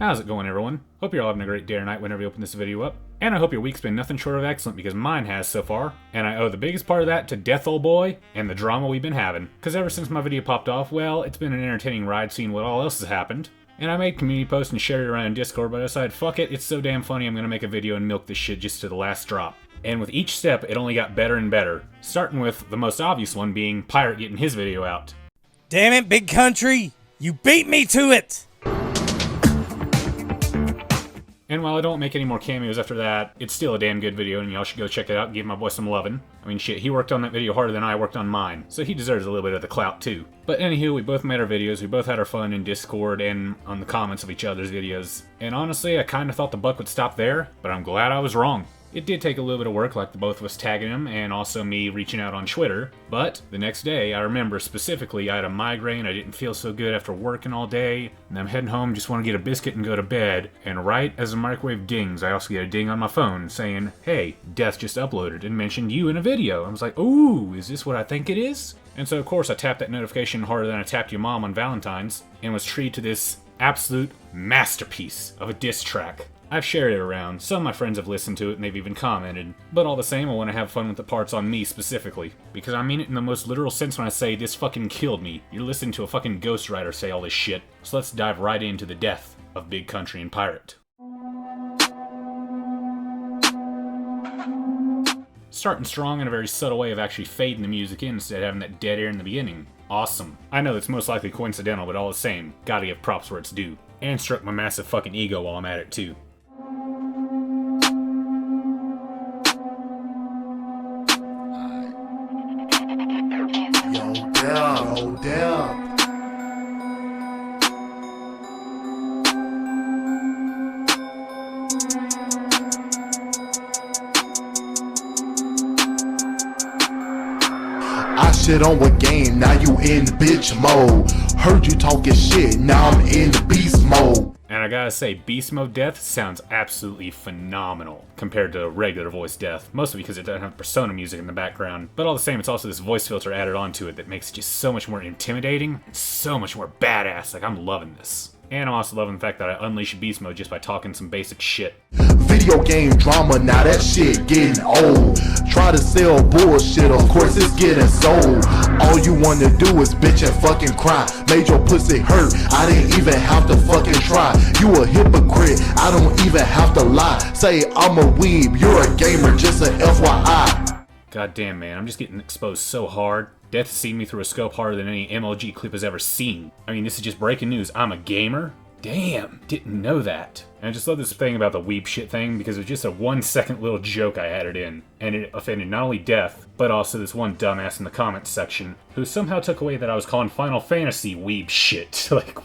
How's it going, everyone? Hope you're all having a great day or night whenever you open this video up. And I hope your week's been nothing short of excellent, because mine has so far. And I owe the biggest part of that to Death Old Boy and the drama we've been having. Because ever since my video popped off, well, it's been an entertaining ride seeing what all else has happened. And I made community posts and shared it around in Discord, but I decided, fuck it, it's so damn funny, I'm gonna make a video and milk this shit just to the last drop. And with each step, it only got better and better. Starting with the most obvious one being Pirate getting his video out. Damn it, Big Country! You beat me to it! And while I don't make any more cameos after that, it's still a damn good video, and y'all should go check it out and give my boy some lovin'. I mean, shit, he worked on that video harder than I worked on mine, so he deserves a little bit of the clout, too. But anywho, we both made our videos, we both had our fun in Discord and on the comments of each other's videos. And honestly, I kinda thought the buck would stop there, but I'm glad I was wrong. It did take a little bit of work, like the both of us tagging him, and also me reaching out on Twitter, but the next day, I remember specifically I had a migraine, I didn't feel so good after working all day, and I'm heading home, just want to get a biscuit and go to bed, and right as the microwave dings, I also get a ding on my phone saying, hey, Death just uploaded and mentioned you in a video. I was like, ooh, is this what I think it is? And so of course I tapped that notification harder than I tapped your mom on Valentine's, and was treated to this absolute masterpiece of a diss track. I've shared it around, some of my friends have listened to it and they've even commented, but all the same I want to have fun with the parts on me specifically, because I mean it in the most literal sense when I say this fucking killed me. You're listening to a fucking ghostwriter say all this shit, so let's dive right into the death of Big Country and Pirate. Starting strong in a very subtle way of actually fading the music in instead of having that dead air in the beginning. Awesome. I know that's most likely coincidental, but all the same, gotta give props where it's due. And struck my massive fucking ego while I'm at it too. Yo, down. I shit on what game, now you in bitch mode. Heard you talking shit, now I'm in beast mode. And I gotta say, beast mode Death sounds absolutely phenomenal compared to regular voice Death, mostly because it doesn't have Persona music in the background, but all the same it's also this voice filter added onto it that makes it just so much more intimidating and so much more badass. Like, I'm loving this. And I'm also loving the fact that I unleash beast mode just by talking some basic shit. Video game drama, now that shit getting old. Try to sell bullshit, of course it's getting sold. All you wanna do is bitch and fucking cry. Made your pussy hurt, I didn't even have to fucking try. You a hypocrite, I don't even have to lie. Say I'm a weeb, you're a gamer, just an FYI. God damn, man, I'm just getting exposed so hard. Death has seen me through a scope harder than any MLG clip has ever seen. I mean, this is just breaking news. I'm a gamer? Damn, didn't know that. And I just love this thing about the weeb shit thing, because it was just a 1 second little joke I added in. And it offended not only Death, but also this one dumbass in the comments section, who somehow took away that I was calling Final Fantasy weeb shit. Like,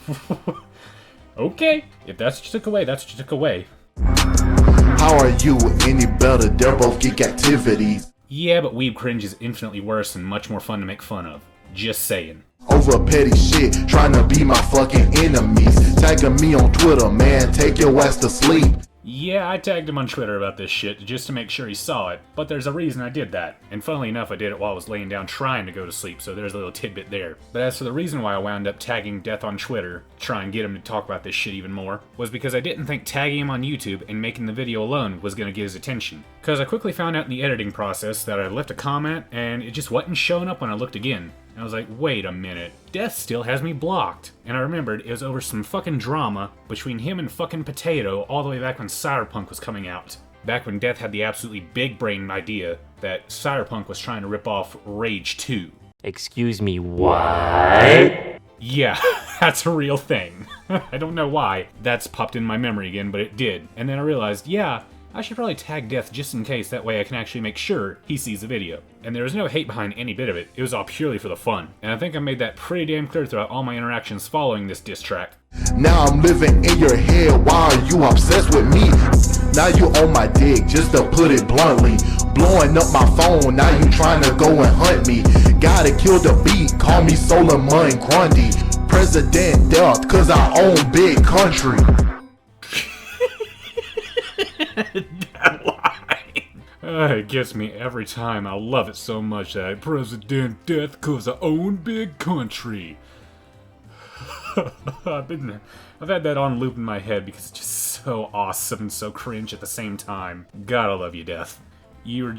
okay, if that's what you took away, that's what you took away. How are you any better? They're both geek activities. Yeah, but weeb cringe is infinitely worse and much more fun to make fun of. Just saying. Over petty shit, trying to be my fucking enemies. Tagging me on Twitter, man, take your ass to sleep. Yeah, I tagged him on Twitter about this shit just to make sure he saw it, but there's a reason I did that. And funnily enough, I did it while I was laying down trying to go to sleep, so there's a little tidbit there. But as for the reason why I wound up tagging Death on Twitter, to try and get him to talk about this shit even more, was because I didn't think tagging him on YouTube and making the video alone was gonna get his attention. Cause I quickly found out in the editing process that I left a comment and it just wasn't showing up when I looked again. And I was like, wait a minute, Death still has me blocked. And I remembered it was over some fucking drama between him and fucking Potato all the way back when Cyberpunk was coming out. Back when Death had the absolutely big brain idea that Cyberpunk was trying to rip off Rage 2. Excuse me, what? Yeah, that's a real thing. I don't know why that's popped in my memory again, but it did. And then I realized, yeah, I should probably tag Death just in case, that way I can actually make sure he sees the video. And there was no hate behind any bit of it, it was all purely for the fun. And I think I made that pretty damn clear throughout all my interactions following this diss track. Now I'm living in your head, why are you obsessed with me? Now you on my dick, just to put it bluntly. Blowing up my phone, now you trying to go and hunt me. Gotta kill the beat, call me Solomon Grundy. President Death, cause I own Big Country. That line. It gets me every time. I love it so much that President Death cause I own Big Country. I've been I've had that on loop in my head because it's just so awesome and so cringe at the same time. Gotta love you, Death. You're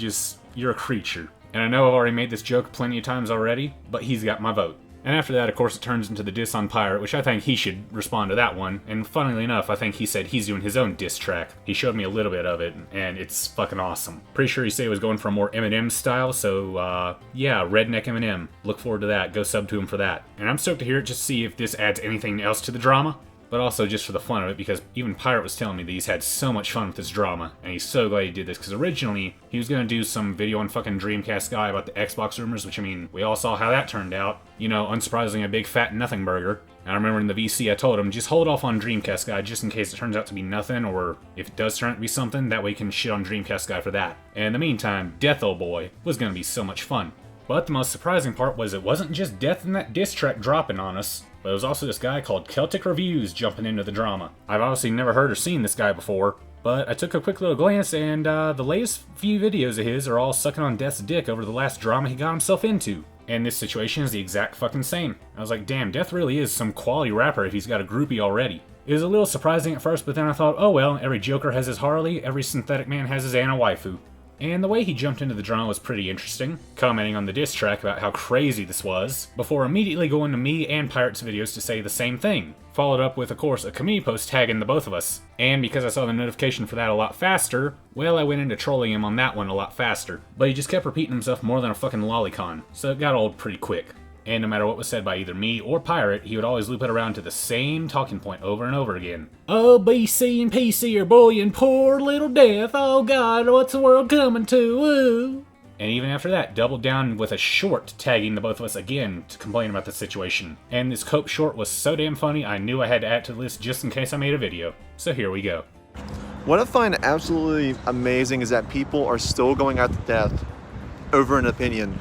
a creature. And I know I've already made this joke plenty of times already, but he's got my vote. And after that, of course, it turns into the diss on Pirate, which I think he should respond to that one. And funnily enough, I think he said he's doing his own diss track. He showed me a little bit of it, and it's fucking awesome. Pretty sure he said he was going for a more Eminem style, so yeah, Redneck Eminem. Look forward to that. Go sub to him for that. And I'm stoked to hear it just to see if this adds anything else to the drama. But also just for the fun of it, because even Pirate was telling me that he's had so much fun with this drama, and he's so glad he did this, because originally, he was going to do some video on fucking Dreamcast Guy about the Xbox rumors, which, I mean, we all saw how that turned out. You know, unsurprisingly, a big fat nothing burger. And I remember in the VC I told him, just hold off on Dreamcast Guy just in case it turns out to be nothing, or if it does turn out to be something, that way you can shit on Dreamcast Guy for that. And in the meantime, Death Old Boy was going to be so much fun. But the most surprising part was it wasn't just Death and that diss track dropping on us, but it was also this guy called Celtic Reviews jumping into the drama. I've obviously never heard or seen this guy before, but I took a quick little glance and the latest few videos of his are all sucking on Death's dick over the last drama he got himself into. And this situation is the exact fucking same. I was like, damn, Death really is some quality rapper if he's got a groupie already. It was a little surprising at first, but then I thought, oh well, every Joker has his Harley, every synthetic man has his Anna waifu. And the way he jumped into the drama was pretty interesting, commenting on the diss track about how crazy this was, before immediately going to me and Pirate's videos to say the same thing. Followed up with, of course, a community post tagging the both of us. And because I saw the notification for that a lot faster, well, I went into trolling him on that one a lot faster. But he just kept repeating himself more than a fucking lolicon, so it got old pretty quick. And no matter what was said by either me or Pirate, he would always loop it around to the same talking point over and over again. Oh, BC and PC are bullying poor little Death. Oh God, what's the world coming to? Ooh. And even after that, doubled down with a short tagging the both of us again to complain about the situation. And this Cope short was so damn funny, I knew I had to add to the list just in case I made a video. So here we go. What I find absolutely amazing is that people are still going after Death over an opinion.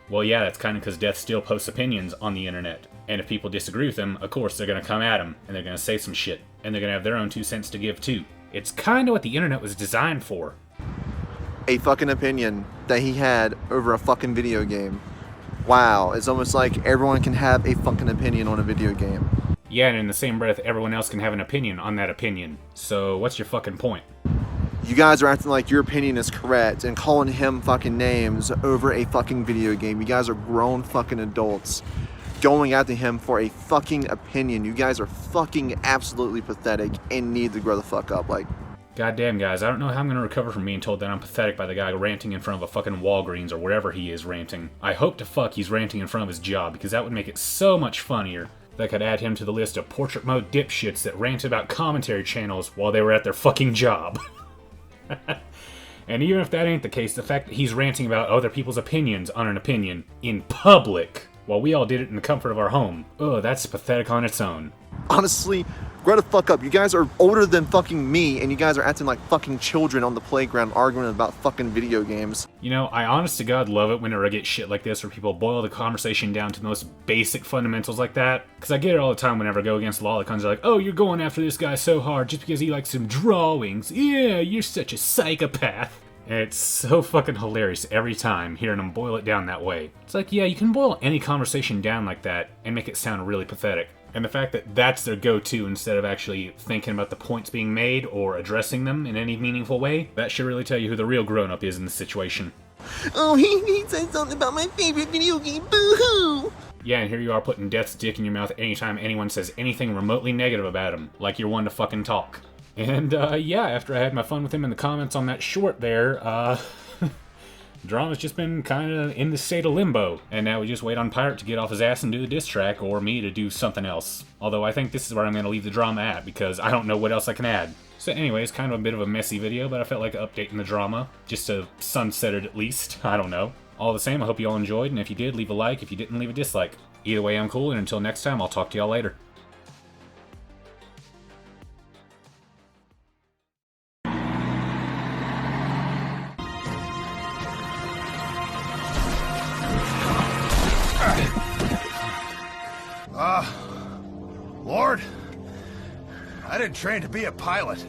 Well, yeah, that's kind of because Death still posts opinions on the internet. And if people disagree with him, of course they're going to come at him, and they're going to say some shit. And they're going to have their own 2 cents to give too. It's kind of what the internet was designed for. A fucking opinion that he had over a fucking video game. Wow, it's almost like everyone can have a fucking opinion on a video game. Yeah, and in the same breath, everyone else can have an opinion on that opinion. So what's your fucking point? You guys are acting like your opinion is correct and calling him fucking names over a fucking video game. You guys are grown fucking adults going after him for a fucking opinion. You guys are fucking absolutely pathetic and need to grow the fuck up. Like, goddamn, guys, I don't know how I'm going to recover from being told that I'm pathetic by the guy ranting in front of a fucking Walgreens or wherever he is ranting. I hope to fuck he's ranting in front of his job, because that would make it so much funnier. That could add him to the list of portrait mode dipshits that rant about commentary channels while they were at their fucking job. And even if that ain't the case, the fact that he's ranting about other people's opinions on an opinion in public, while we all did it in the comfort of our home, that's pathetic on its own. honestly, grow the fuck up. You guys are older than fucking me, and you guys are acting like fucking children on the playground arguing about fucking video games. You know, I honest to God love it whenever I get shit like this where people boil the conversation down to the most basic fundamentals like that. Because I get it all the time whenever I go against lolicons. They're like, oh, you're going after this guy so hard just because he likes some drawings. Yeah, you're such a psychopath. And it's so fucking hilarious every time hearing them boil it down that way. It's like, yeah, you can boil any conversation down like that and make it sound really pathetic. And the fact that that's their go-to instead of actually thinking about the points being made or addressing them in any meaningful way, that should really tell you who the real grown-up is in this situation. Oh, he said something about my favorite video game, boo-hoo! Yeah, and here you are putting death's dick in your mouth anytime anyone says anything remotely negative about him, like you're one to fucking talk. And, yeah, after I had my fun with him in the comments on that short there, drama's just been kind of in the state of limbo, and now we just wait on Pirate to get off his ass and do the diss track, or me to do something else. Although I think this is where I'm going to leave the drama at, because I don't know what else I can add. So anyways, kind of a bit of a messy video, but I felt like updating the drama, just to sunset it at least, I don't know. All the same, I hope you all enjoyed, and if you did, leave a like. If you didn't, leave a dislike. Either way, I'm cool, and until next time, I'll talk to y'all later. Lord, I didn't train to be a pilot.